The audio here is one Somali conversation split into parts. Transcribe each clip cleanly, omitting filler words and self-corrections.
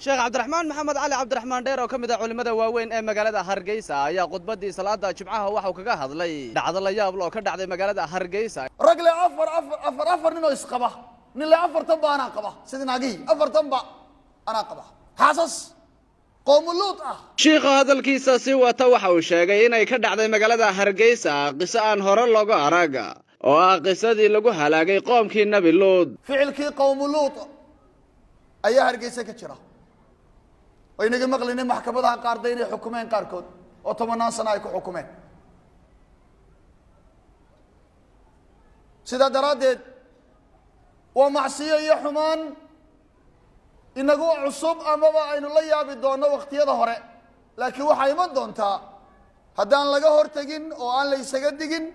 sheekh cabdiraxmaan maxamed cali cabdiraxmaan dheer oo ka mid ah culimada waaweyn ee magaalada Hargeysa ayaa khudbadii salaada Jimcaha waxa uu kaga hadlay dhacdo la yaab leh oo ka dhacday magaalada Hargeysa. Ragle afar nin oo isqaba nin la afartan ba ana qaba sidinaagii afartan ba ana qaba xaasas qoomuluud ah. sheekh hadalkiisa si wata waxa uu sheegay inay ka dhacday magaalada Hargeysa qiso aan hore looga arag oo ah qisadii lagu halaagay qoomkii Nabi Luud. ficilkii qoomuluud ayaa Hargeysa ka jira وينجي مقلني محكمة قاردين حكومين قاركود وطمنا صنايك حكومين سيدا درادد ومعصية يحمان إنه عصب أمام أين الله يابدون وقت يظهر لكن وحي من دونتا هدان لغا هورتجين أو أن ليس قدجين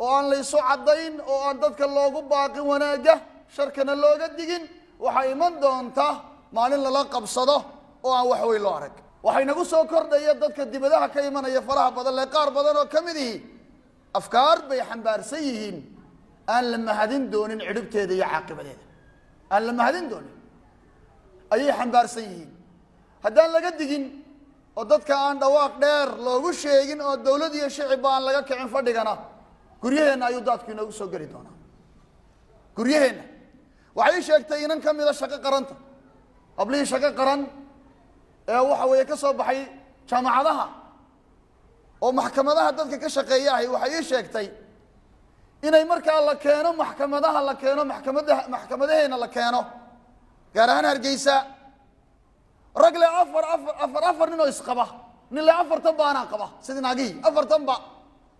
أو أن ليس عضين أو أن تذك اللوغو باقي وناجه شركنا اللوغو قدجين وحي من دونتا مالين للقب صده oo wax weyn loo arag waxay nagu soo kordhaya dadka dibadaha ka imanaya faraha badan le qaar badan oo kamidii afkaar bay xambaarsan yihiin aan la mahadin doonin cidibteeda iyo caaqibadeeda aan la mahadin doonin ayay xambaarsan yihiin haddaan laga digin oo dadka aan dhawaaq dheer loogu sheegin oo dawlad iyo shacab aan laga kicin fadhigana guryaheena ayuu dadku inagu soo gari doonaa guryaheena waxay sheegtay inan kamida shaqo qaranta qablii shaqo qaran waxa weeye ka soo baxay jaamacadaha oo maxkamadaha dadka ka shaqeeyahay waxay sheegtay inay markaa la keeno maxkamadaha la keeno maxkamadaheena la keeno gaar ahaan Hargeysa ragle afar nin oo isqaba nin la afartan ba ana qaba sidinaagii afartan ba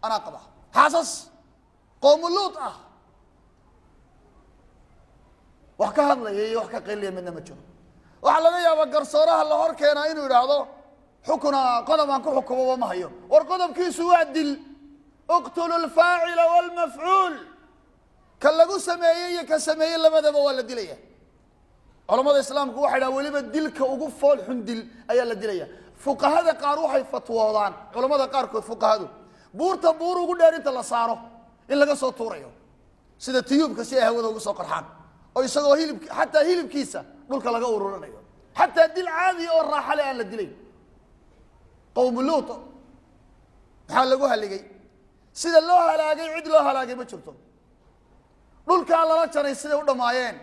ana qaba xaasas qoomuluud ah wax ka hadlayay wax ka qeyliyay midna ma jiro waxa laga yaabaa garsooraha la hor keenaa inuu yiraahdo xukuna qodom aan ku xukumo ma hayo war qodobkiisu waa dil uqtulu al-fa'il wal maf'ul kan lagu sameeyay ka sameeyay labadaba waa la dilaya culimada islaamku waxay dhahaan waliba dilka ugu fool xun dil ayaa la dilaya fuqahada qaar waxay fatwoodaan culimada qaar kood fuqahadu buurta buur ugu dheer inta la saaro in laga soo tuurayo sida tiyubka si ay hawada ugu soo qarxaan oo isagoo hilib hatta hilibkiisa dhulka laga ururanayo hatta dil caadi oo raaxa leh aan la dilay qowm luut waxa lagu haligay sida loo halaagay cid loo halaagay ma jirto dhulka la jaray sida u dhamaayeen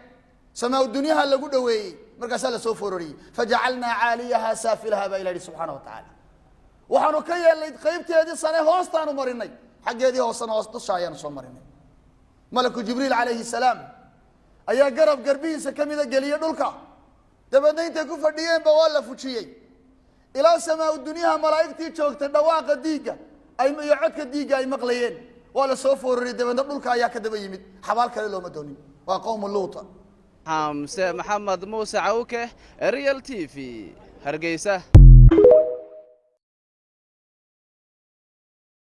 samaa dunyaha lagu dhaweeyay markaas la soo foorariyay fajacalna caaliyaha saafilaha ba ilaahi subhanahu wa ta'ala waxaanu ka yeelay qaybteedii sare hoostaanu marinay xageedii hoosana hoos dushaayaan soo marinay malaku jibriil alayhi salaam ayaa garab garbihiisa kamida galiye dhulka dabadna intay ku fadhiyeen ba waa la fujiyay ilaa samaa dunyaha malaa'iktii joogtay dhawaaqa diiga ay iyo codka diiga ay maqlayeen waa la soo foorariyay dabadna dhulka ayaa ka daba yimid xabaal kale looma doonin waa qowm luut xamse maxamed muuse cawke Real TV Hargeysa